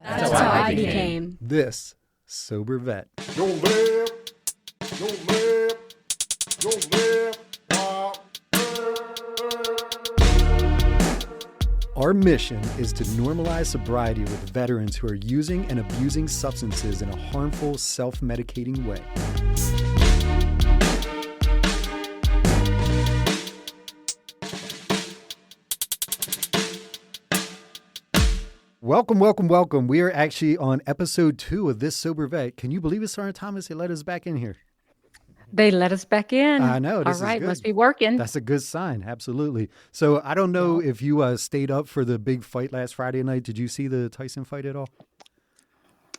That's how I became this sober vet. Yo live, yo live, yo live, Our mission is to normalize sobriety with veterans who are using and abusing substances in a harmful, self-medicating way. Welcome. We are actually on episode 2 of This Sober Vet. Can you believe it, Sergeant Thomas? They let us back in here. They let us back in. I know. This All right, is good. must be working. That's a good sign. Absolutely. So I don't know if you stayed up for the big fight last Friday night. Did you see the Tyson fight at all?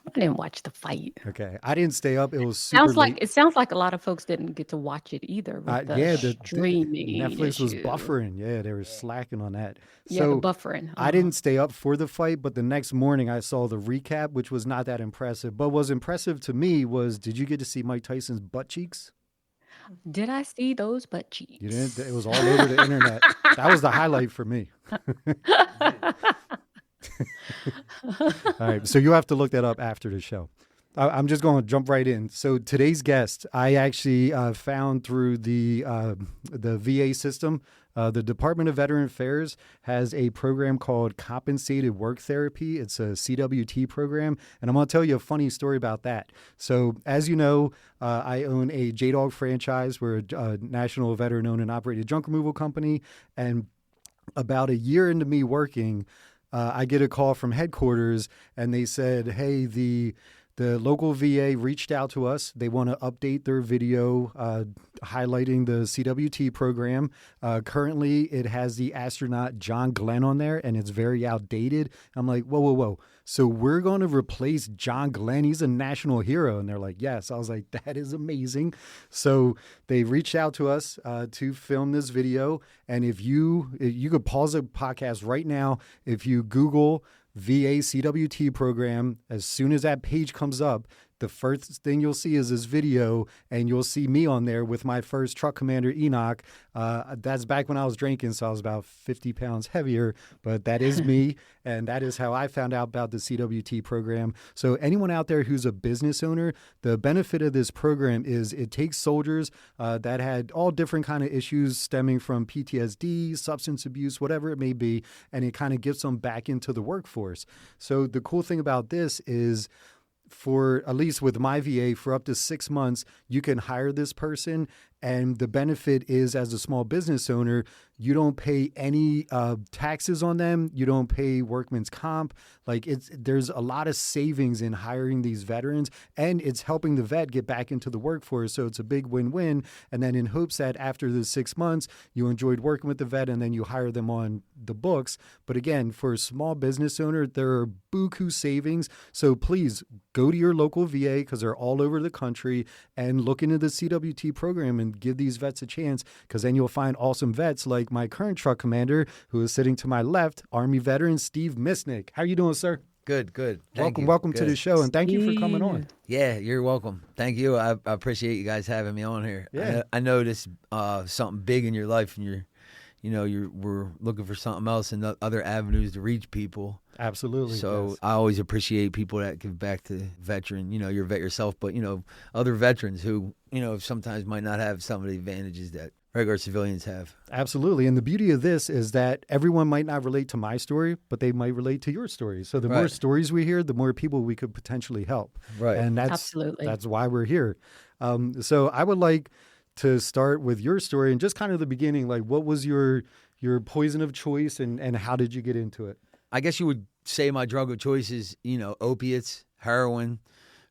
I didn't watch the fight. Okay. I didn't stay up. It was super late. It sounds like a lot of folks didn't get to watch it either. With the streaming Netflix was issue. buffering. Yeah, they were slacking on that. Yeah, So the buffering. I didn't stay up for the fight, but the next morning I saw the recap, which was not that impressive. But what was impressive to me was, did you get to see Mike Tyson's butt cheeks? Did I see those butt cheeks? You didn't? It was all over the internet. That was the highlight for me. All right. So you have to look that up after the show. I'm just going to jump right in. So today's guest, I actually found through the VA system. The Department of Veteran Affairs has a program called Compensated Work Therapy. It's a CWT program. And I'm going to tell you a funny story about that. So as you know, I own a J-Dog franchise. We're a national veteran-owned and operated junk removal company. And about a year into me working, I get a call from headquarters and they said, hey, the local VA reached out to us. They want to update their video highlighting the CWT program. Currently, it has the astronaut John Glenn on there, and it's very outdated. I'm like, whoa. So we're going to replace John Glenn? He's a national hero. And they're like, yes. I was like, that is amazing. So they reached out to us to film this video. And if you could pause the podcast right now, if you Google VA CWT program, as soon as that page comes up, the first thing you'll see is this video, and you'll see me on there with my first truck commander, Enoch. That's back when I was drinking, so I was about 50 pounds heavier, but that is me, and that is how I found out about the CWT program. So anyone out there who's a business owner, the benefit of this program is it takes soldiers that had all different kind of issues stemming from PTSD, substance abuse, whatever it may be, and it kind of gets them back into the workforce. So the cool thing about this is, for at least with my VA, for up to 6 months, you can hire this person. And the benefit is, as a small business owner, you don't pay any taxes on them. You don't pay workman's comp. There's a lot of savings in hiring these veterans, and it's helping the vet get back into the workforce. So it's a big win-win. And then in hopes that after the 6 months, you enjoyed working with the vet and then you hire them on the books. But again, for a small business owner, there are buku savings. So please go to your local VA, because they're all over the country, and look into the CWT program and give these vets a chance, because then you'll find awesome vets like my current truck commander, who is sitting to my left, Army veteran Steve Misnik. How are you doing, sir? Good. Welcome to the show, and thank you for coming on. Yeah, you're welcome. Thank you. I appreciate you guys having me on here. Yeah. I know this something big in your life, and we're looking for something else and other avenues to reach people. Absolutely. So yes. I always appreciate people that give back to veteran. You're a vet yourself, but other veterans who sometimes might not have some of the advantages that regular civilians have. Absolutely. And the beauty of this is that everyone might not relate to my story, but they might relate to your story. So the more stories we hear, the more people we could potentially help. Right. And that's why we're here. So I would like to start with your story and just kind of the beginning. Like, what was your poison of choice, and how did you get into it? I guess you would say my drug of choice is, opiates, heroin,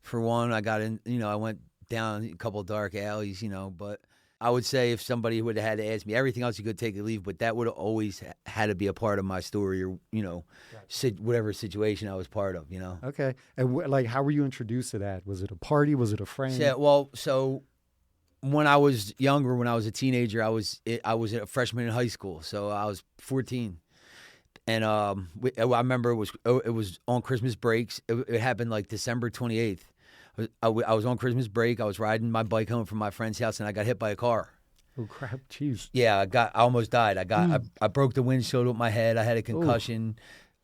for one. I got in, I went down a couple of dark alleys, but I would say if somebody would have had to ask me, everything else you could take or leave, but that would have always had to be a part of my story, or, whatever situation I was part of, Okay. And how were you introduced to that? Was it a party? Was it a friend? Yeah, so when I was younger, when I was a teenager, I was a freshman in high school, so I was 14. And I remember it was on Christmas breaks. It happened like December 28th. I was on Christmas break. I was riding my bike home from my friend's house, and I got hit by a car. Oh crap! Jeez. Yeah, I almost died. I broke the windshield with my head. I had a concussion.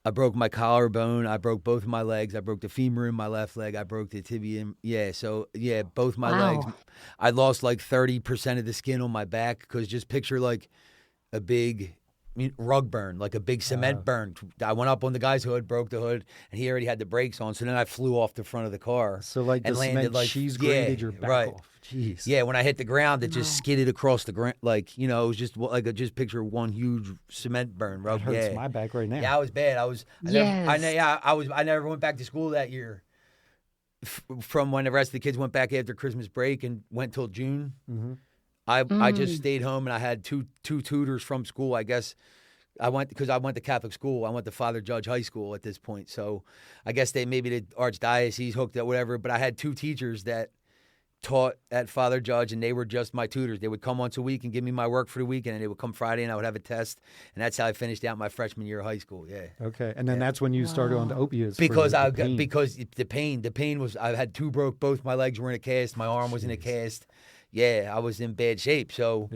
I broke my collarbone. I broke both of my legs. I broke the femur in my left leg. I broke the tibia. So both my legs. Wow. I lost like 30% of the skin on my back because just picture like a big rug burn, like a big cement burn. I went up on the guy's hood, broke the hood, and he already had the brakes on. So then I flew off the front of the car. So like the cement cheese grated your back off. Jeez. Yeah, when I hit the ground, it just skidded across the ground. Like, it was just like just picture one huge cement burn. That hurts my back right now. Yeah, I was bad. I never went back to school that year. From when the rest of the kids went back after Christmas break and went till June. Mm-hmm. I just stayed home, and I had two tutors from school. I guess I went to Catholic school. I went to Father Judge High School at this point. So I guess maybe the archdiocese hooked up, whatever. But I had two teachers that taught at Father Judge, and they were just my tutors. They would come once a week and give me my work for the week, and then they would come Friday, and I would have a test. And that's how I finished out my freshman year of high school. Yeah. Okay, and then that's when you started on the opiates. Because the pain was, I had both my legs were in a cast, my arm was in a cast. Yeah, I was in bad shape. So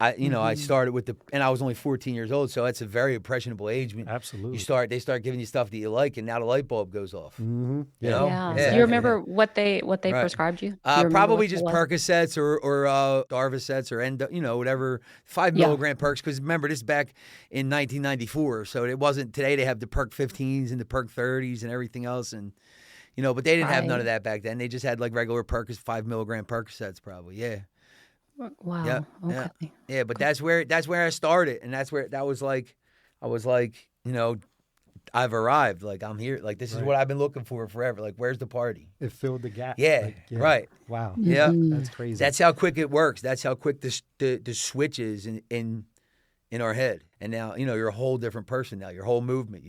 I started and I was only 14 years old, so that's a very impressionable age. Absolutely. They start giving you stuff that you like, and now the light bulb goes off. Mm-hmm. Yeah. Do you remember what they prescribed you? Probably just Percocets or Darvocets or whatever 5 milligram perks. Because remember, this is back in 1994, so it wasn't today. They have the Perk 15s and the Perk 30s and everything else, and but they didn't have none of that back then. They just had like regular 5 milligram Percocets, probably. Yeah. Wow. Yep. Okay. Yeah, but that's where I started, and I was like, I've arrived. Like, I'm here. Like, this is what I've been looking for forever. Like, where's the party? It filled the gap. Yeah. Right. Wow. Yeah. That's crazy. That's how quick it works. That's how quick the switch is in our head. And now you're a whole different person now. Your whole movement.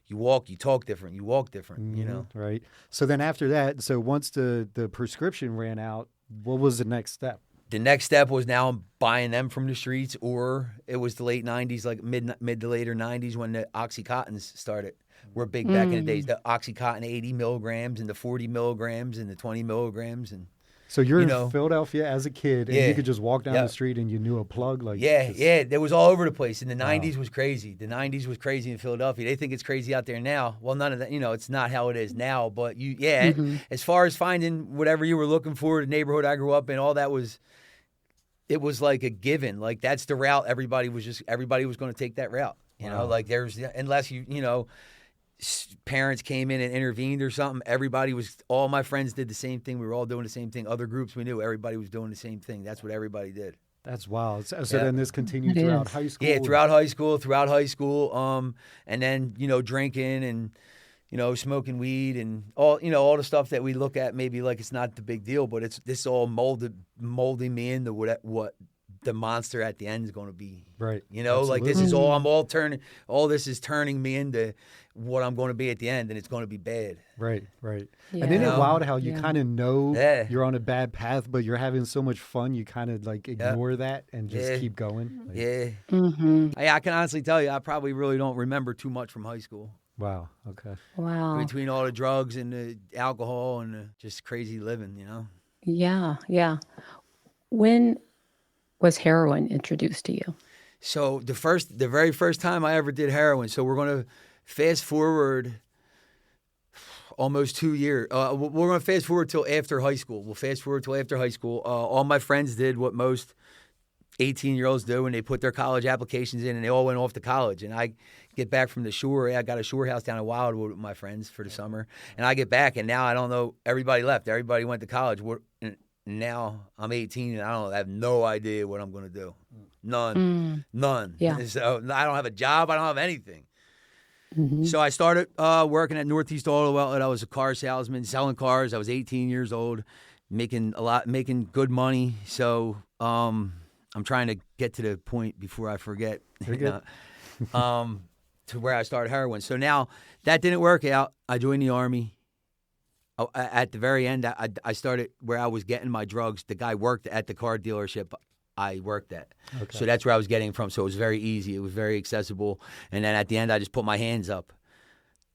You walk, you talk different. You walk different. Right. So then after that, once the prescription ran out, what was the next step? The next step was now I'm buying them from the streets, or it was the late 90s, like mid to later 90s when the Oxycontins started. Were big back in the days. The Oxycontin 80 milligrams and the 40 milligrams and the 20 milligrams. And so you're in Philadelphia as a kid, and you could just walk down the street and you knew a plug. Like it was all over the place. And the 90s was crazy. The 90s was crazy in Philadelphia. They think it's crazy out there now. Well, none of that, it's not how it is now. But as far as finding whatever you were looking for, the neighborhood I grew up in, all that was... It was like a given. Like, that's the route. Everybody was going to take that route. Like unless parents came in and intervened or something, all my friends did the same thing. We were all doing the same thing. Other groups we knew, everybody was doing the same thing. That's what everybody did. That's wild. So then this continued throughout high school? Yeah, throughout high school. And then, drinking and, smoking weed and all the stuff that we look at maybe like it's not the big deal, but this all molding me into what the monster at the end is going to be. Right. Like this is all this is turning me into what I'm going to be at the end, and it's going to be bad. Right. Yeah. And isn't it wild how you kind of know you're on a bad path, but you're having so much fun, you kind of like ignore that and just keep going? Mm-hmm. I can honestly tell you, I probably really don't remember too much from high school. Wow. Okay. Wow. Between all the drugs and the alcohol and the just crazy living, Yeah. When was heroin introduced to you? So the very first time I ever did heroin. So we're going to fast forward almost 2 years. We're going to fast forward till after high school. We'll fast forward till after high school. All my friends did what most 18-year-olds do, and they put their college applications in, and they all went off to college. And I get back from the shore. I got a shore house down in Wildwood with my friends for the summer. And I get back, and now I don't know. Everybody left. Everybody went to college. Now I'm 18, and I have no idea what I'm going to do. None. Yeah. So I don't have a job. I don't have anything. Mm-hmm. So I started working at Northeast Auto Outlet. I was a car salesman, selling cars. I was 18 years old, making good money. So I'm trying to get to the point before I forget. To where I started heroin. So now that didn't work out. I joined the Army. At the very end, I started where I was getting my drugs. The guy worked at the car dealership I worked at. Okay. So that's where I was getting from. So it was very easy. It was very accessible. And then at the end, I just put my hands up.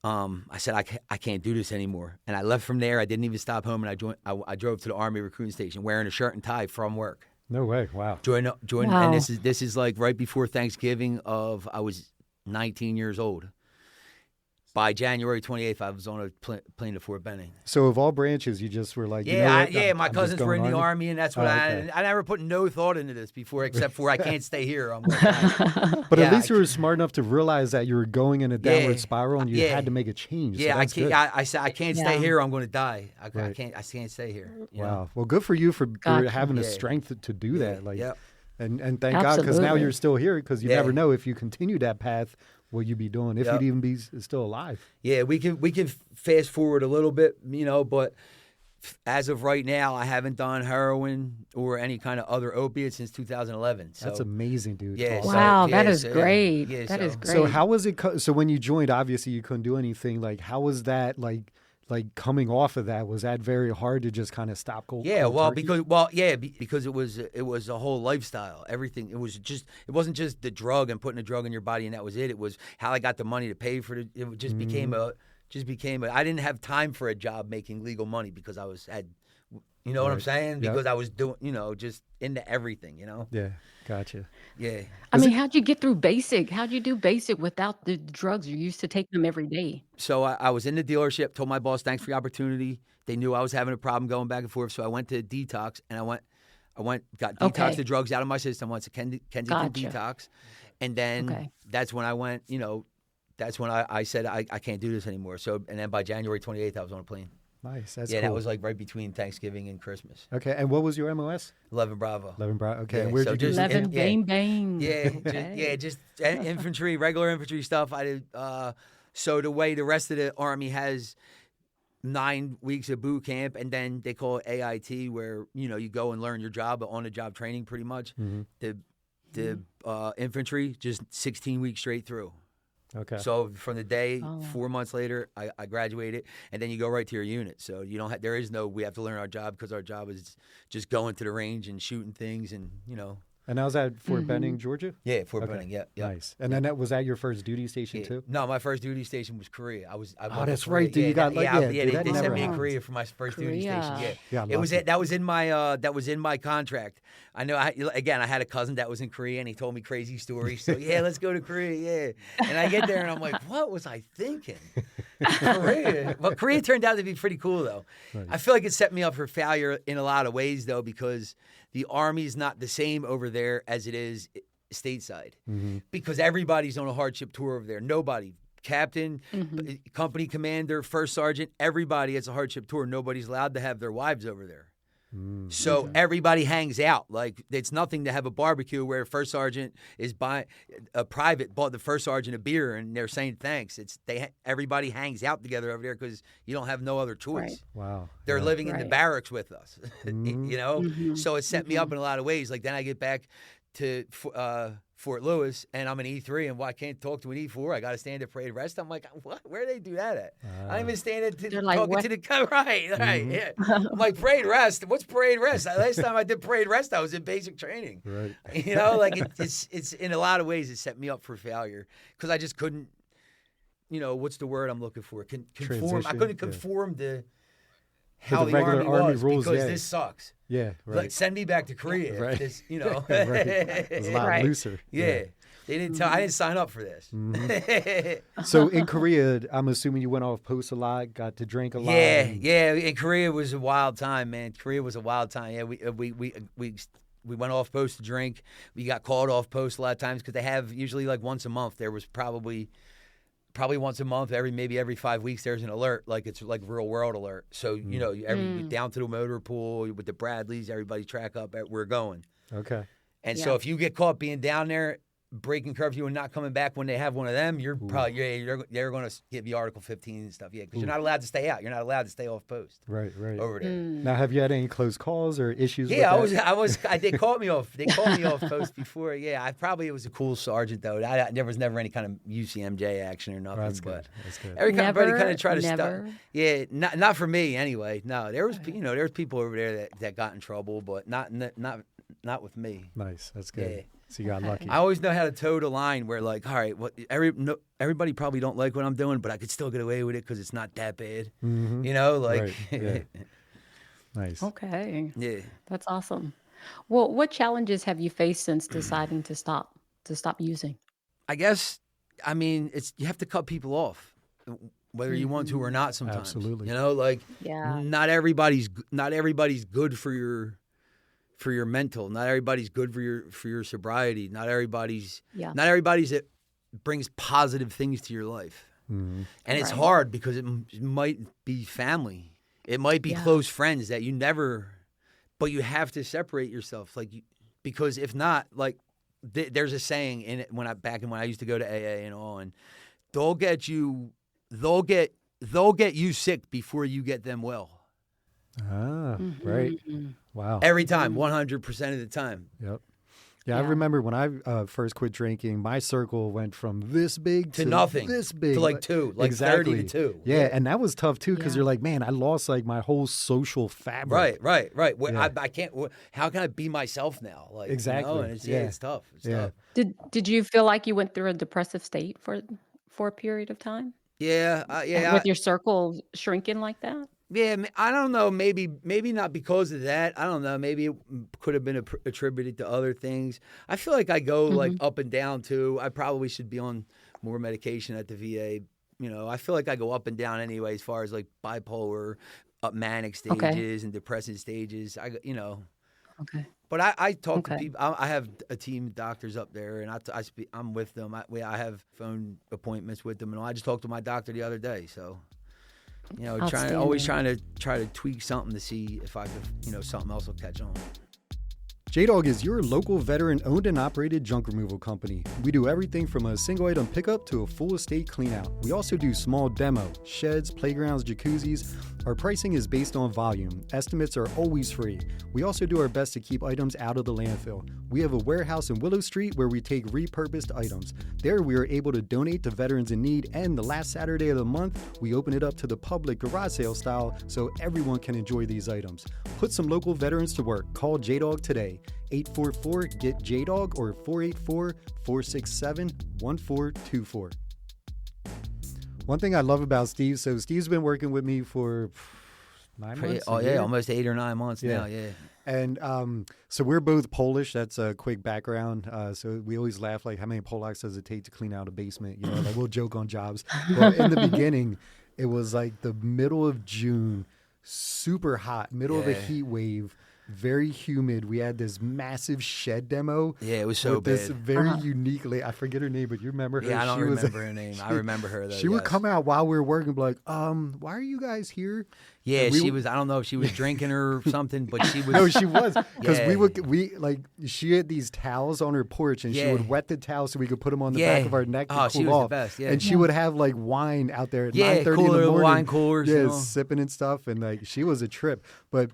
I said, I can't do this anymore. And I left from there. I didn't even stop home. And I drove to the Army recruiting station wearing a shirt and tie from work. No way. Wow. Joined. Wow. And this is like right before Thanksgiving I was 19 years old. by January 28th, I was on a plane to Fort Benning. So of all branches, you just were like, Yeah, you know what? my I'm cousins just were in going the Army? Army, and that's what okay. I never put no thought into this before, except for I can't stay here. I'm like, But at least you were smart enough to realize that you were going in a downward spiral and you had to make a change. Yeah, so that's good. I said I can't stay here. I'm going to die. I Right. can't stay here. You Wow. know? Well, good for you for having the Yeah. strength to do that. Like, Yep. and thank God, because now Absolutely. you're still here, because you never know if you continue that path, what you'd be doing, if Yep. you'd even be still alive. Yeah, we can fast forward a little bit, you know, but as of right now, I haven't done heroin or any kind of other opiates since 2011. So That's amazing, dude. Yeah, Awesome. Wow, that yeah, is so, great. yeah, That is so- great. So how was it? So when you joined, obviously you couldn't do anything. Like, how was that? Like coming off of that, was that very hard to just kind of stop cold? Yeah, cold well, turkey? because it was a whole lifestyle. Everything. It wasn't just the drug and putting a drug in your body and that was it. It was how I got the money to pay for it. It just became I didn't have time for a job making legal money because you know what I'm saying? Yep. Because I was doing, just into everything, Yeah, gotcha. Yeah. I mean, how'd you get through basic? How'd you do basic without the drugs? You used to take them every day. So I was in the dealership, told my boss, thanks for the opportunity. They knew I was having a problem going back and forth. So I went to detox and got detox the drugs out of my system. Went to Kensington Detox. And then that's when I went, that's when I said, I can't do this anymore. So, and then by January 28th, I was on a plane. Nice. That's cool. That was like right between Thanksgiving and Christmas. Okay. And what was your MOS? 11 Bravo. 11 Bravo. Okay. Yeah, And where'd so you do just- that? 11 bang bang. Yeah, Okay. just infantry, regular infantry stuff. I did. So the way the rest of the Army has 9 weeks of boot camp, and then they call it AIT, where you go and learn your job, on the job training, pretty much. The infantry just 16 weeks straight through. Okay. So from the day, 4 months later, I graduated, and then you go right to your unit. So you don't have, there is no, we have to learn our job, because our job is just going to the range and shooting things, and And that was at Fort Benning, Georgia? Yeah, Fort Benning. Yeah. Nice. And then was that your first duty station too? No, my first duty station was Korea. I went that's to right, dude. Korea. You got, like, dude, they that sent never me to happens. Korea for my first duty Korea. station. Yeah, It was that was in my contract. I know. I had a cousin that was in Korea, and he told me crazy stories. So let's go to Korea. Yeah, and I get there, and I'm like, what was I thinking? Korea. Well, Korea turned out to be pretty cool, though. Nice. I feel like it set me up for failure in a lot of ways, though, because the Army's not the same over there as it is stateside, because everybody's on a hardship tour over there. Nobody, captain, company commander, first sergeant, everybody has a hardship tour. Nobody's allowed to have their wives over there. So everybody hangs out. Like, it's nothing to have a barbecue where a first sergeant is a private bought the first sergeant a beer and they're saying thanks. Everybody hangs out together over there because you don't have no other choice. Right. Wow. They're living in the Right. barracks with us, So it set me up in a lot of ways. Like, then I get back to Fort Lewis, and I'm an E3, and I can't talk to an E4. I got to stand at parade rest. I'm like, what? Where do they do that at? I don't even stand at They're like, talking what? to the right. Yeah. I'm like, parade rest. What's parade rest? Last time I did parade rest, I was in basic training. Right. It's in a lot of ways it set me up for failure, because I just couldn't. What's the word I'm looking for? Conform. I Transition, couldn't conform to To how the the regular Army Army was, rules, because yeah. this sucks. Yeah. Right. Like, send me back to Korea. Right. This, right. It's a lot Right. looser. Yeah. They didn't tell. I didn't sign up for this. So in Korea, I'm assuming you went off post a lot, got to drink a lot. Yeah. In Korea was a wild time, man. Korea was a wild time. Yeah, we went off post to drink. We got called off post a lot of times because they have usually like once a month. There was probably once a month, maybe every 5 weeks, there's an alert, like it's like real world alert. So down to the motor pool with the Bradleys, everybody track up at we're going. Okay. And so if you get caught being down there, breaking curfew and not coming back when they have one of them, you're probably they're going to give you Article 15 and stuff. Yeah, because you're not allowed to stay out. You're not allowed to stay off post. Right. Over there. Now, have you had any close calls or issues? Yeah, with that? they called me off. They called me off post before. Yeah, it was a cool sergeant though. There was never any kind of UCMJ action or nothing. That's but good. That's good. everybody kind of tried to stop. Never. Yeah, not for me anyway. No, there was there's people over there that got in trouble, but not with me. Nice. That's good. Yeah. So you got lucky. I always know how to toe the line where, like, all right, everybody probably don't like what I'm doing, but I could still get away with it because it's not that bad. Right. Yeah. Nice. Okay. Yeah. That's awesome. Well, what challenges have you faced since deciding to stop using? I guess, you have to cut people off. whether you want to or not. Sometimes, Absolutely. you know, like Yeah. not everybody's good for your mental. Not everybody's good for your sobriety. Not everybody's Yeah. that brings positive things to your life. Mm-hmm. And it's Right. hard because it might be family. It might be Yeah. close friends that you never, but you have to separate yourself. Because if not, like there's a saying in it when I used to go to AA and all, and they'll get you sick before you get them well. Ah, right. Mhm. Wow. Every time, 100% of the time. Yep. Yeah, I Yeah. remember when I first quit drinking, my circle went from this big To nothing. this big. To like 2, like exactly. 30 to 2. Yeah, and that was tough too because Yeah. you're like, man, I lost like my whole social fabric. Right. Yeah. I can't. How can I be myself now? Like Exactly. You know, and it's, Yeah. it's tough. It's Yeah. tough. Did you feel like you went through a depressive state for a period of time? Yeah, With your circle shrinking like that? yeah. I don't know. Maybe not because of that. I don't know. Maybe it could have been attributed to other things. I feel like I go like up and down too. I probably should be on more medication at the VA. You know, I feel like I go up and down anyway, as far as like bipolar, manic Okay. stages and depressive stages. Okay. But I talk to Okay. people. I have a team of doctors up there, and I'm with them. I have phone appointments with them, and I just talked to my doctor the other day. So, you know, always trying to tweak something to see if I could, something else will catch on. J-Dog is your local veteran-owned and operated junk removal company. We do everything from a single-item pickup to a full estate cleanout. We also do small demo, sheds, playgrounds, jacuzzis. Our pricing is based on volume. Estimates are always free. We also do our best to keep items out of the landfill. We have a warehouse in Willow Street where we take repurposed items. There we are able to donate to veterans in need, and the last Saturday of the month, we open it up to the public garage sale style so everyone can enjoy these items. Put some local veterans to work. Call J-Dog today. 844-GET-JDOG or 484-467-1424. One thing I love about Steve, so Steve's been working with me for 9 months. Oh yeah, almost 8 or 9 months Yeah. now. Yeah. And so we're both Polish. That's a quick background. So we always laugh, like, how many Polacks does it take to clean out a basement? You know, like we'll joke on jobs. Well, in the beginning, it was like the middle of June, super hot, middle of a Yeah. heat wave. Very humid. We had this massive shed demo. Yeah, it was so with this bad. very unique lady. I forget her name, but you remember her. Yeah, I don't She was- remember her name. I remember her though. She would yes. come out while we were working, and be like, why are you guys here? Yeah, And we she would- was. I don't know if she was drinking or something, but she was. No, she was because Yeah. she had these towels on her porch, and she Yeah. would wet the towels so we could put them on the Yeah. back of our neck to Oh, cool she was the off. best, yeah. And she would have like wine out there at Yeah, 9:30 in cooler, the morning, wine coolers, yeah, you know. sipping and stuff, and like she was a trip. But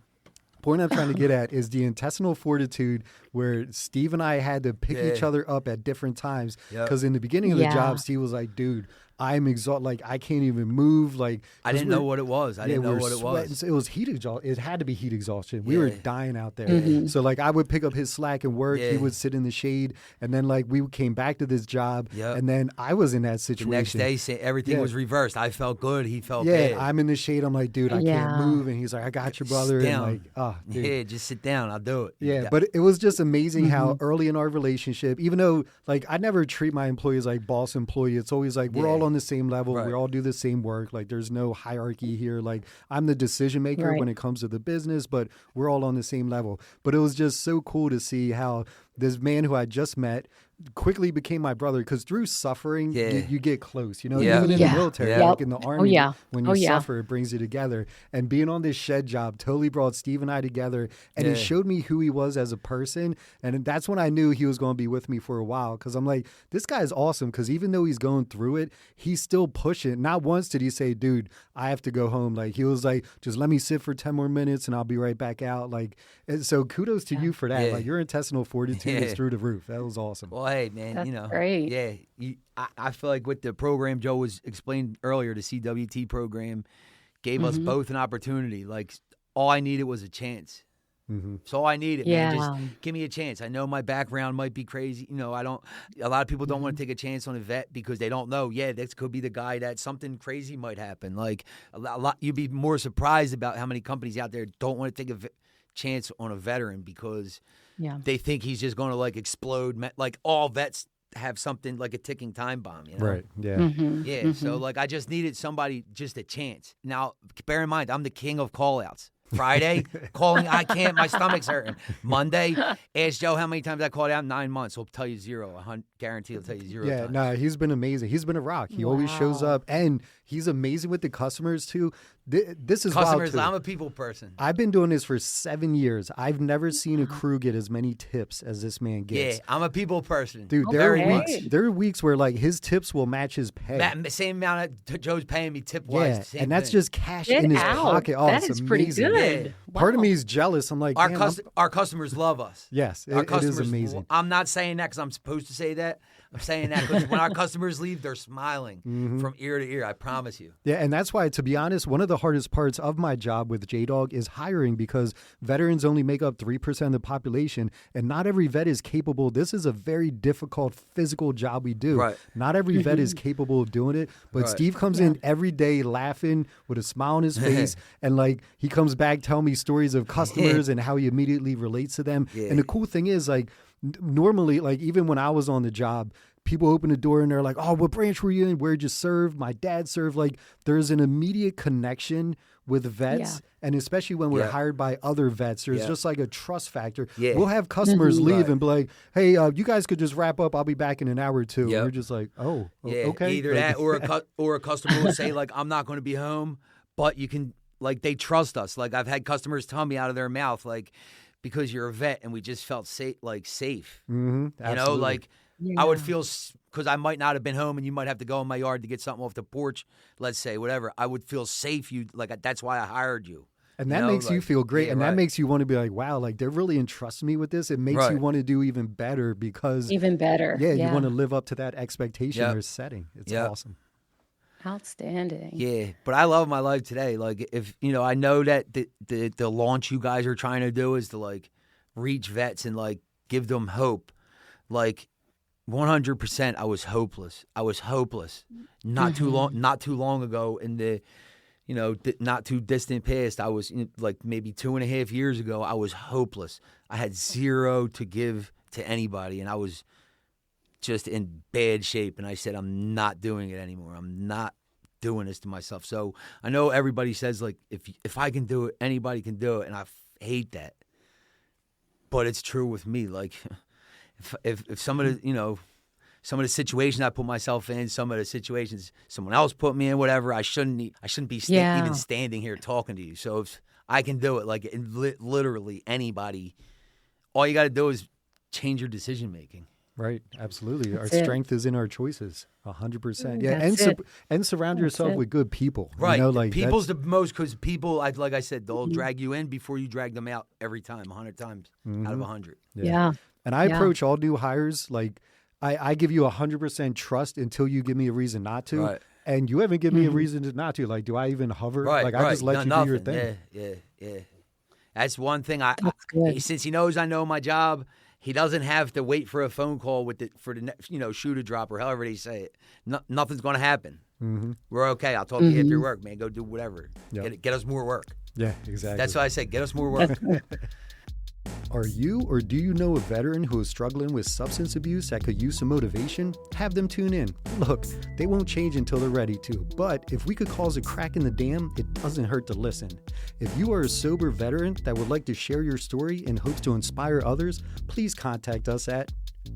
point I'm trying to get at is the intestinal fortitude where Steve and I had to pick each Yeah. other up at different times Yep. because in the beginning of the Yeah. job, Steve was like, "Dude, I'm exhausted. Like I can't even move. Like I 'cause didn't know what it was. I didn't know we were what it sweating. was. So it was heat exhaustion. It had to be heat exhaustion. We were Yeah. dying out there. Mhm. So like I would pick up his slack and work. He Yeah. would sit in the shade, and then like we came back to this job, Yep. and then I was in that The situation. next day, everything Yeah. was reversed. I felt good. He felt Yeah, bad. I'm in the shade. I'm like, dude, I Yeah. can't move, and he's like, I got you, brother. Sit And down. like, oh, dude. Yeah, just sit down. I'll do it. Yeah, but it was just amazing how Mm-hmm. early in our relationship, even though like I never treat my employees like boss employee, it's always like we're Yeah. all on the same level. Right. We all do the same work. Like there's no hierarchy here. Like I'm the decision maker Right. when it comes to the business, but we're all on the same level. But it was just so cool to see how this man who I just met quickly became my brother because through suffering, Yeah. you get close. You know, Yeah. even in Yeah. the military, Yeah. like in the army, yeah. when you Oh, yeah. suffer, it brings you together. And being on this shed job totally brought Steve and I together, and Yeah. it showed me who he was as a person. And that's when I knew he was going to be with me for a while because I'm like, this guy is awesome because even though he's going through it, he's still pushing. Not once did he say, dude, I have to go home. Like he was like, just let me sit for 10 more minutes and I'll be right back out. Like, and so kudos to you for that. Yeah. Like your intestinal fortitude is Yeah. through the roof. That was awesome. Well, hey, man, That's you know, great. yeah. I feel like with the program Joe was explained earlier, the CWT program gave us Mhm. both an opportunity. Like all I needed was a chance. Mm-hmm. That's all I needed, man. Yeah. Just give me a chance. I know my background might be crazy. You know, a lot of people don't Mm-hmm. want to take a chance on a vet because they don't know. Yeah, this could be the guy that something crazy might happen. Like a lot, you'd be more surprised about how many companies out there don't want to take a chance on a veteran because Yeah. they think he's just going to like explode. Like all vets have something like a ticking time bomb, you know? Right. Yeah. Mhm, Yeah, so mhm. like I just needed somebody, just a chance. Now, bear in mind, I'm the king of call outs. Friday, calling, I can't, my stomach's hurting. Monday, ask Joe how many times I called out in 9 months. He'll tell you zero. Guarantee he'll tell you zero Yeah, times. nah, he's been amazing. He's been a rock. He always shows Wow. up, and he's amazing with the customers too. This is wild Customers, too. I'm a people person. I've been doing this for 7 years. I've never seen a crew get as many tips as this man Yeah, gets. I'm a people person. Dude, Okay. there are weeks where like his tips will match his pay. Same amount that Joe's paying me tip Yeah, wise. and that's just cash Get in his out. pocket. Oh, That it's is pretty amazing. good. Yeah. Part of Wow. me is jealous. I'm like, damn, our customers love us. yes, Our it is customers, amazing. I'm not saying that because I'm supposed to say that. I'm saying that because when our customers leave, they're smiling Mm-hmm. from ear to ear. I promise you. Yeah, and that's why, to be honest, one of the hardest parts of my job with J-Dog is hiring, because veterans only make up 3% of the population, and not every vet is capable. This is a very difficult physical job we do. Right. Not every vet is capable of doing it, but Right. Steve comes in every day laughing with a smile on his face, and like he comes back telling me stories of customers and how he immediately relates to them. Yeah. And the cool thing is, like, normally, like even when I was on the job, people open the door and they're like, "Oh, what branch were you in? Where'd you serve?" My dad served. Like, there's an immediate connection with vets, and especially when we're Yeah. hired by other vets, there's Yeah. just like a trust factor. Yeah. We'll have customers leave Right. and be like, "Hey, you guys could just wrap up. I'll be back in an hour or two." Yep. We're just like, "Oh, Yeah, okay." either Like- that or a customer will say like, "I'm not going to be home," but you can like they trust us. Like I've had customers tell me out of their mouth like, "Because you're a vet and we just felt safe." Mhm, You know, absolutely. like I would Yeah. feel because I might not have been home and you might have to go in my yard to get something off the porch. Let's say whatever. I would feel safe. You like that's why I hired you. And You that know, makes you like, feel great. yeah, And that right. makes you want to be like, wow, like they're really entrusting me with this. It makes you Right. want to do even better because, Even better. yeah, you want to live up to that expectation Yep. they're setting. It's Yep. awesome. Outstanding. Yeah, but I love my life today. Like if I know that the launch you guys are trying to do is to like reach vets and like give them hope. Like 100%, I was hopeless. Not too long ago in the not too distant past, I was like maybe 2.5 years ago, I was hopeless. I had zero to give to anybody, and I was just in bad shape. And I said, I'm not doing it anymore. I'm not doing this to myself. So I know everybody says like, if I can do it, anybody can do it, and I hate that. But it's true with me. Like, if some of the some of the situations I put myself in, some of the situations someone else put me in, whatever, I shouldn't be even standing here talking to you. So if I can do it, like literally anybody, all you got to do is change your decision making. Right. Absolutely. That's Our it. strength is in our choices. 100%. Yeah. That's And, it. and surround That's yourself it. with good people. Right. You know, like People's that's- the most, because people, like I said, they'll drag you in before you drag them out every time, 100 times out of 100. Yeah. And I Yeah. approach all new hires like I give you 100% trust until you give me a reason not to. Right. And you haven't given me a reason to not to. Like, do I even hover? Right. Like, right. I just let No, you do your nothing. thing. Yeah. That's one thing That's good. since he knows I know my job, he doesn't have to wait for a phone call for the next, shoe to drop or however they say it. Nothing's going to happen. Mm-hmm. We're okay. I'll talk to you after work, man. Go do whatever. Yep. Get us more work. Yeah, exactly. That's why I say get us more work. Are you or do you know a veteran who is struggling with substance abuse that could use some motivation? Have them tune in. Look, they won't change until they're ready to, but if we could cause a crack in the dam, it doesn't hurt to listen. If you are a sober veteran that would like to share your story in hopes to inspire others, please contact us at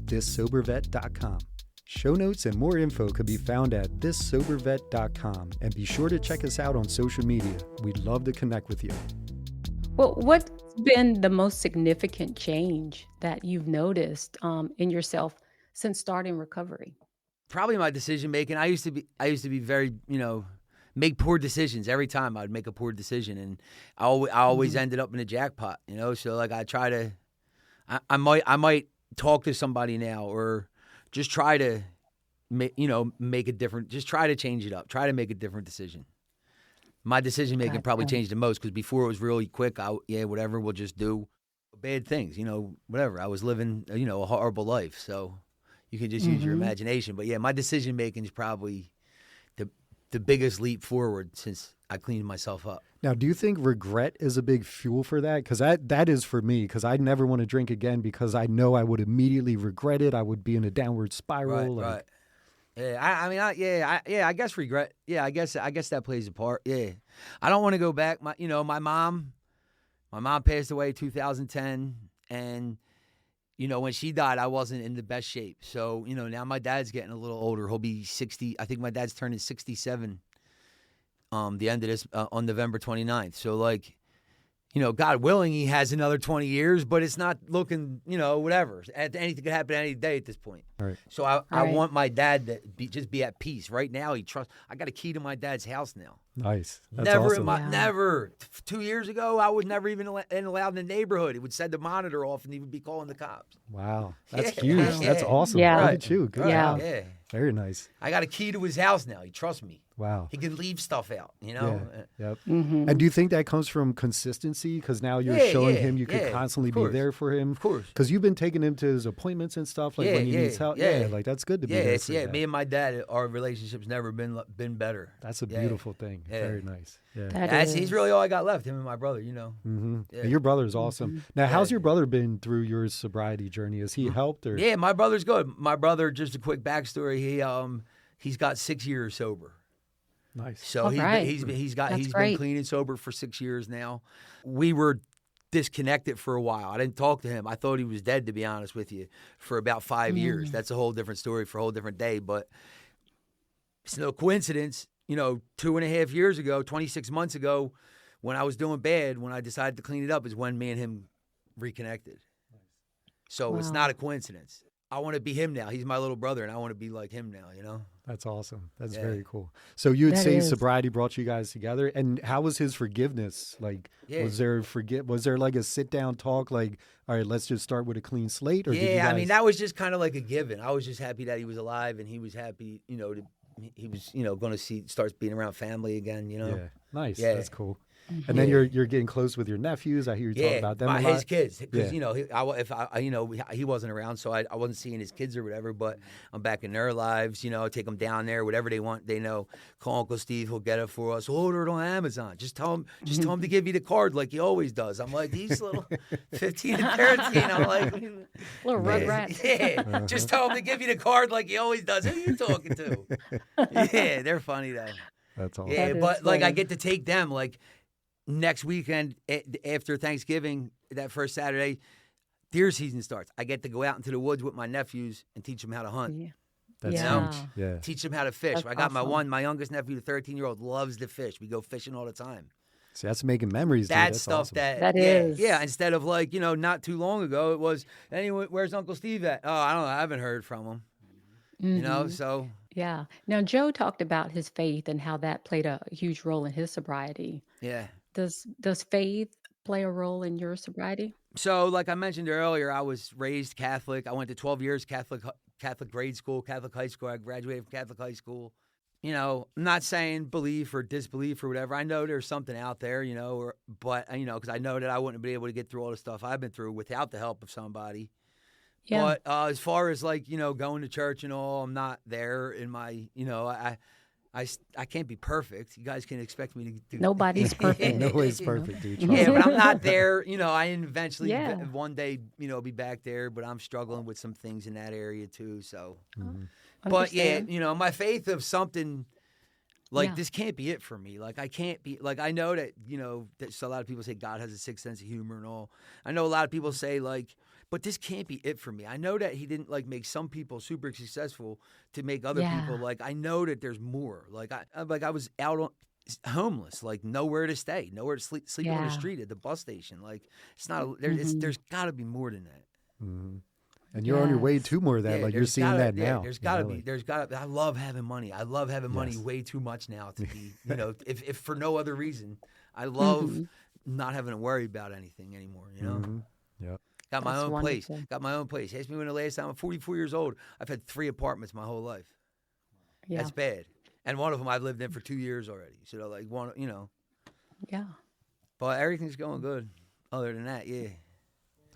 thissobervet.com. Show notes and more info could be found at thissobervet.com, and be sure to check us out on social media. We'd love to connect with you. Well, what's been the most significant change that you've noticed in yourself since starting recovery? Probably my decision making. I used to be very, make poor decisions every time. I'd make a poor decision, and I always ended up in a jackpot. So like I try to, I might talk to somebody now, or just try to, make a different. Just try to change it up. Try to make a different decision. My decision making probably Gotcha. changed the most, because before it was really quick. Whatever, we'll just do bad things. Whatever. I was living, a horrible life. So you can just use your imagination. But yeah, my decision making is probably the biggest leap forward since I cleaned myself up. Now, do you think regret is a big fuel for that? Because that is for me, because I never want to drink again because I know I would immediately regret it. I would be in a downward spiral. Right. Yeah, I guess regret. Yeah, I guess that plays a part. Yeah, I don't want to go back. My mom passed away in 2010, and when she died, I wasn't in the best shape. So now my dad's getting a little older. He'll be 60. I think my dad's turning 67. The end of this on November 29th. So God willing, he has another 20 years, but it's not looking, whatever. Anything could happen any day at this point. All right. So I Right. want my dad to just be at peace. Right now, I got a key to my dad's house now. Nice. That's Never awesome. never. 2 years ago, I was never even allowed in the neighborhood. It would send the monitor off, and he would be calling the cops. Wow. That's Yeah. huge. Yeah. That's awesome. Yeah. Look at you. Good Yeah. job. Yeah. Very nice. I got a key to his house now. He trusts me. Wow. He can leave stuff out. Yeah. Yep. Mhm. And do you think that comes from consistency? Because now you're Yeah, showing yeah, him you could yeah, constantly of be course. there for him. Of course. Because you've been taking him to his appointments and stuff, like when he needs help. Yeah. Like that's good to be Yeah, there for yeah. that. Me and my dad, our relationship's never been better. That's a Yeah. beautiful thing. Yeah. Very nice. Yeah. That He's is. really all I got left. Him and my brother. Mm-hmm. Yeah. And your brother's awesome. Mm-hmm. Now, how's Yeah. your brother been through your sobriety journey? Has he helped or? Yeah, my brother's good. My brother, just a quick backstory. He's got 6 years sober. Nice. So All right. he's That's been great. clean and sober for 6 years now. We were disconnected for a while. I didn't talk to him. I thought he was dead, to be honest with you, for about 5 years. That's a whole different story for a whole different day. But it's no coincidence. 2.5 years ago, 26 months ago, when I was doing bad, when I decided to clean it up, is when me and him reconnected. So it's Wow. not a coincidence. I want to be him now. He's my little brother, and I want to be like him now. That's awesome. That's Yeah. very cool. So you would That say is. sobriety brought you guys together, and how was his forgiveness? Like, Yeah. was there like a sit down talk? Like, all right, let's just start with a clean slate, or did you Yeah, guys... I mean, that was just kind of like a given. I was just happy that he was alive, and he was happy, he was, going to start being around family again, Yeah, nice. Yeah. That's cool. And then you're getting close with your nephews. I hear you talk about them a lot. his kids, because Yeah. he wasn't around, so I wasn't seeing his kids or whatever. But I'm back in their lives, take them down there, whatever they want. They know, call Uncle Steve, he'll get it for us. Order it on Amazon. Just tell him to give you the card like he always does. I'm like, these little 15 and 13. I'm like, Little rugrats. yeah, just tell him to give you the card like he always does. Who are you talking to? Yeah, they're funny though. That's awesome. Yeah, That but is I funny. get to take them next weekend after Thanksgiving, that first Saturday, deer season starts. I get to go out into the woods with my nephews and teach them how to hunt. Yeah. That's Yeah. huge. Yeah. Teach them how to fish. That's I got awesome. my youngest nephew, the 13-year-old, loves to fish. We go fishing all the time. See, that's making memories. Dude. That's That's stuff awesome. That yeah, is. yeah. Instead of not too long ago, it was, anyway, where's Uncle Steve at? Oh, I don't know. I haven't heard from him. Mhm. So Yeah. Now, Joe talked about his faith and how that played a huge role in his sobriety. yeah. Does faith play a role in your sobriety? So, like I mentioned earlier, I was raised Catholic. I went to 12 years Catholic grade school, Catholic high school. I graduated from Catholic high school. I'm not saying belief or disbelief or whatever. I know there's something out there, but because I know that I wouldn't be able to get through all the stuff I've been through without the help of somebody. Yeah. But as far as going to church and all, I'm not there in my, I can't be perfect. You guys can expect me to do. Nobody's perfect. Nobody's perfect, dude. Trust Yeah, me. but I'm not there. I eventually Yeah. one day, be back there. But I'm struggling with some things in that area too. So, but yeah, Understand. my faith of something like Yeah. this can't be it for me. Like I can't be I know that that so a lot of people say God has a sixth sense of humor and all. I know a lot of people say but this can't be it for me. I know that he didn't make some people super successful to make other people Yeah. I know that there's more. I was out on homeless, nowhere to stay, nowhere to sleep on the Yeah. street at the bus station. It's not there's got to be more than that. Mhm. And you're on your way Yes. to more of that. Yeah, Like you're there's seeing gotta- that yeah, now. There's you got to know, be. like- There's got to. I love having money. I love having money Yes. way too much now to be. If for no other reason, I love Mhm. not having to worry about anything anymore. Mhm. Yep. Got my That's own place. wonderful. Got my own place. Ask me when the last time. I'm 44 years old. I've had 3 apartments my whole life. Yeah. That's bad. And one of them I've lived in for 2 years already. So Yeah. but everything's going good. Other than that, yeah.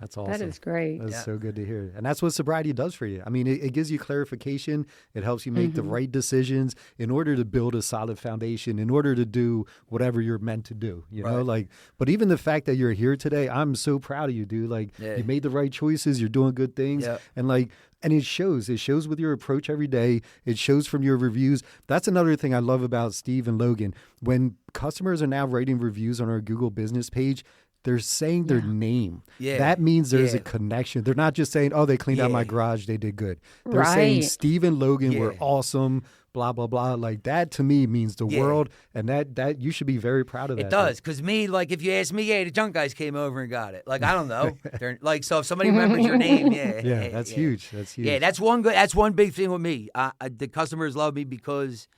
That's awesome. That is great. That's Yeah. so good to hear. And that's what sobriety does for you. I mean, it gives you clarification. It helps you make the Mhm. right decisions in order to build a solid foundation, in order to do whatever you're meant to do, you know, Right. like, but even the fact that you're here today, I'm so proud of you, dude. Like Yeah. you made the right choices. You're doing good things. Yeah. And like, and it shows with your approach every day. It shows from your reviews. That's another thing I love about Steve and Logan. When customers are now writing reviews on our Google business page, they're saying their Yeah. name. Yeah. That means there's a Yeah. connection. They're not just saying, oh, they cleaned out my Yeah. garage, they did good. They're saying Right. Steve and Logan were Yeah. awesome, blah, blah, blah. Like that to me means the Yeah. world. And that you should be very proud of that. It does, because me, like, if you ask me, hey, the junk guys came over and got it. Like, I don't know. They're like, so if somebody remembers your name, yeah, Yeah, that's huge. That's huge. Yeah, that's one good. That's one big thing with me. The customers love me because,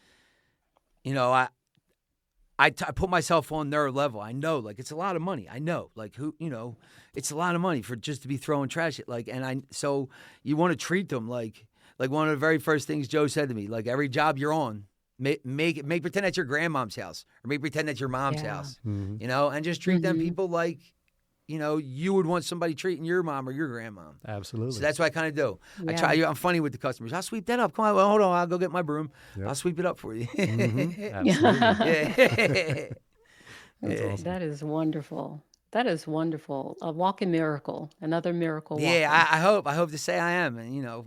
you know, I put myself on their level. I know, like, it's a lot of money. I know, like, it's a lot of money for just to be throwing trash at, like, so you want to treat them like one of the very first things Joe said to me, like, every job you're on, make pretend that's your grandmom's house, or make pretend that's your mom's Yeah. house, Mhm. and just treat them Mhm. people like, you would want somebody treating your mom or your grandmom. Absolutely. So that's what I kind of do. Yeah. I'm funny with the customers. I'll sweep that up. Come on, well, hold on. I'll go get my broom. Yep. I'll sweep it up for you. Mhm. Absolutely. Yeah. That's Yeah. awesome. That is wonderful. That is wonderful. A walking miracle. Another miracle. Yeah, walking. I hope to say I am. And, if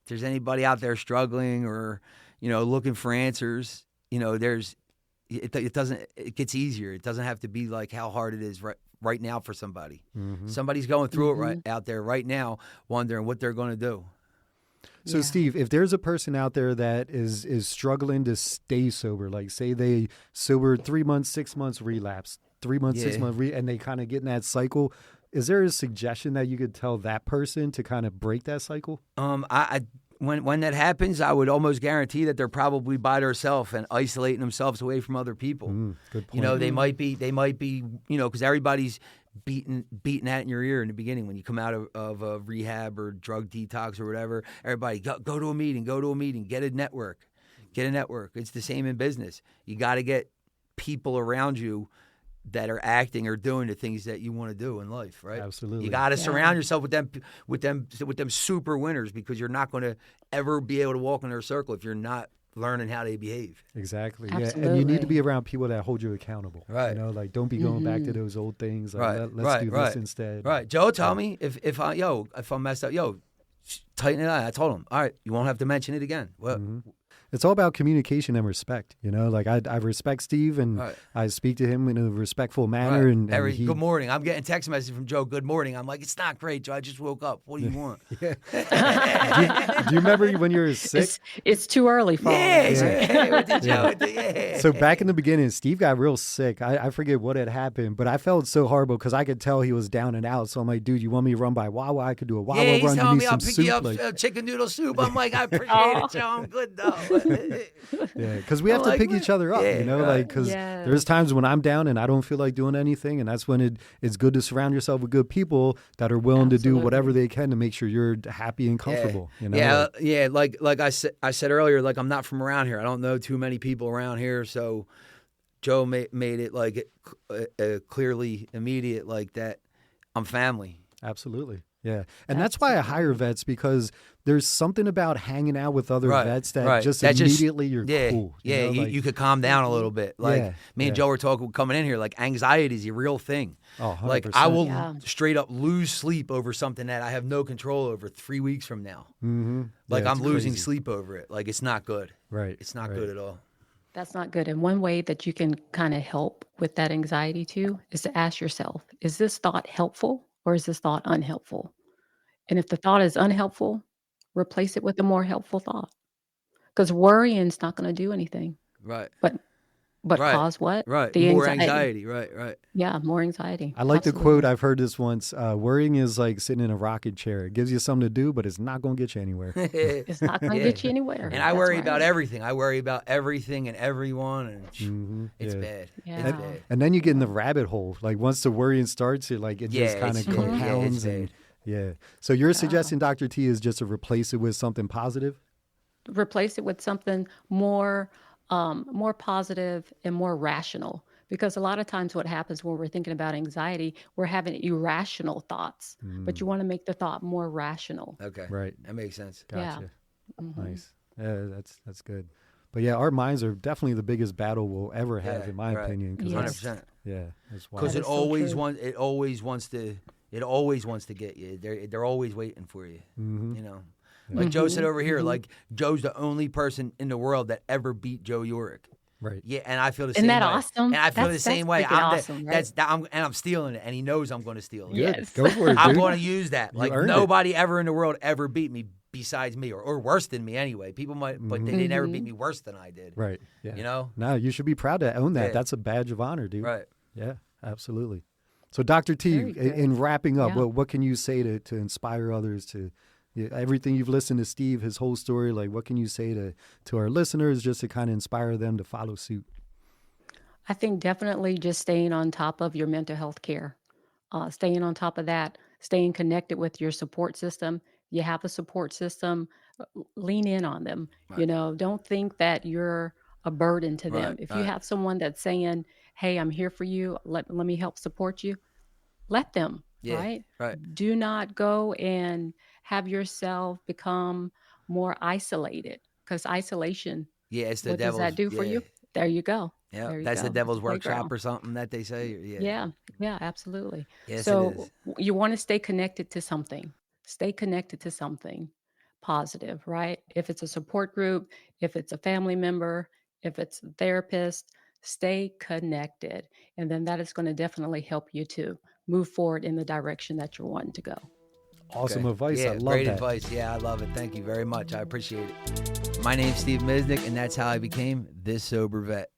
there's anybody out there struggling or, looking for answers, it gets easier. It doesn't have to be like how hard it is right now for somebody. Mhm. Somebody's going through it right out there right now, wondering what they're going to do. So, Yeah. Steve, if there's a person out there that is struggling to stay sober, like say they sober 3 months, 6 months, relapse, 3 months, 6 Yeah. months, and they kind of get in that cycle, is there a suggestion that you could tell that person to kind of break that cycle? When that happens, I would almost guarantee that they're probably by themselves and isolating themselves away from other people. Good point. They might be, because everybody's beating that in your ear in the beginning when you come out of a rehab or drug detox or whatever. Everybody go to a meeting, get a network. It's the same in business. You got to get people around you that are acting or doing the things that you want to do in life, right? Absolutely. You got to Yeah. surround yourself with them super winners, because you're not going to ever be able to walk in their circle if you're not learning how they behave. Exactly. Yeah. And you need to Absolutely. be around people that hold you accountable. Right. Like don't be going back to those old things. Like, Right. let's do Right. this instead. Right. Joe told me if I'm messed up, tighten it out. I told him, all right, you won't have to mention it again. Well, It's all about communication and respect. Like I respect Steve and Right. I speak to him in a respectful manner. right. And he, good morning. I'm getting text message from Joe. Good morning. I'm like, it's not great, Joe. I just woke up. What do you want? do you remember when you were sick? It's too early for all Yeah, that, right? with the Joe. Yeah. So back in the beginning, Steve got real sick. I forget what had happened, but I felt so horrible because I could tell he was down and out. So I'm like, dude, you want me to run by Wawa? I could do a Wawa Yeah, he's run. You telling need me some I'll pick soup. you up Like, chicken noodle soup. I'm like, I appreciate it, Joe. I'm good though. yeah, because we have to like, pick man, each other up, yeah, like, right. because Yeah. there's times when I'm down and I don't feel like doing anything. And that's when it's good to surround yourself with good people that are willing to do Absolutely. whatever they can to make sure you're happy and comfortable. Yeah, like I said earlier, like I'm not from around here. I don't know too many people around here, so Joe made it like clearly immediate, like that I'm family. Absolutely. Yeah. And that's why I hire vets, because there's something about hanging out with other vets that just immediately you're cool. You could calm down a little bit. Like Yeah, me and Joe were talking coming in here, like anxiety is a real thing. Oh, 100%. Like I will Yeah. straight up lose sleep over something that I have no control over 3 weeks from now. Mm-hmm. Like Yeah, I'm it's losing crazy. sleep over it. Like it's not good. Right. It's not right. good at all. That's not good. And one way that you can kind of help with that anxiety too is to ask yourself, is this thought helpful or is this thought unhelpful? And if the thought is unhelpful, replace it with a more helpful thought. Because worrying's not going to do anything, Right. but Right. cause what? Right. The More anxiety. anxiety. Right. Yeah, more anxiety. I like the Absolutely. quote. I've heard this once. Worrying is like sitting in a rocking chair. It gives you something to do, but it's not going to get you anywhere. It's not going to Yeah. get you anywhere. And I That's worry right. about everything. I worry about everything and everyone, and Mhm. it's Yeah. bad. Yeah. It's bad. And then you get in the rabbit hole. Like once the worrying starts, it just kind of it's- compounds. yeah, And it's yeah. So you're suggesting, Dr. T, is just to replace it with something positive? Replace it with something more positive and more rational, Because a lot of times what happens when we're thinking about anxiety, we're having irrational thoughts, but you want to make the thought more rational. Okay. Right. That makes sense. Gotcha. Yeah. Nice. Yeah, that's good. But yeah, our minds are definitely the biggest battle we'll ever have, Yeah, in my right. opinion. 'Cause Yes. that's- 100%. Yeah, that's why. Because That it is so always true. wants. It always wants to. It always wants to get you. They're always waiting for you. Mhm. You know. Like Joe said over here, like Joe's the only person in the world that ever beat Joe Yorick. Right. Yeah, and I feel the Isn't same that way. awesome? And I feel That's the same way. freaking awesome, right? I'm stealing it, and he knows I'm going to steal it. Good. Yes. Go for it, I'm dude. going to use that. You Like earned it. nobody ever in the world ever beat me besides me, or worse than me anyway. People might, but they never beat me worse than I did. Right. Yeah. You know. No, you should be proud to own that. Yeah. That's a badge of honor, dude. Right. Yeah, absolutely. So, Dr. T, Very good. in wrapping up, Yeah. what can you say to inspire others to everything you've listened to Steve, his whole story? Like, what can you say to our listeners just to kind of inspire them to follow suit? I think definitely just staying on top of your mental health care, staying on top of that, staying connected with your support system. You have a support system, lean in on them. You know, don't think that you're a burden to them. Right, If you right. have someone that's saying, "Hey, I'm here for you. Let me help support you," let them. Yeah. Right? Right. Do not go and have yourself become more isolated, because isolation, Yeah, it's the what devil's. does that do for you? There you go. Yeah, There you that's the go. devil's It's a workshop playground. or something that they say. Yeah. Yeah, yeah, absolutely. Yes, it So is. you want to stay connected to something. Stay connected to something positive, right? If it's a support group, if it's a family member, if it's a therapist, stay connected. And then that is going to definitely help you to move forward in the direction that you're wanting to go. Awesome Okay. advice. Yeah, I love great that. advice. Yeah, I love it. Thank you very much. I appreciate it. My name's Steve Misnik, and that's how I became this sober vet.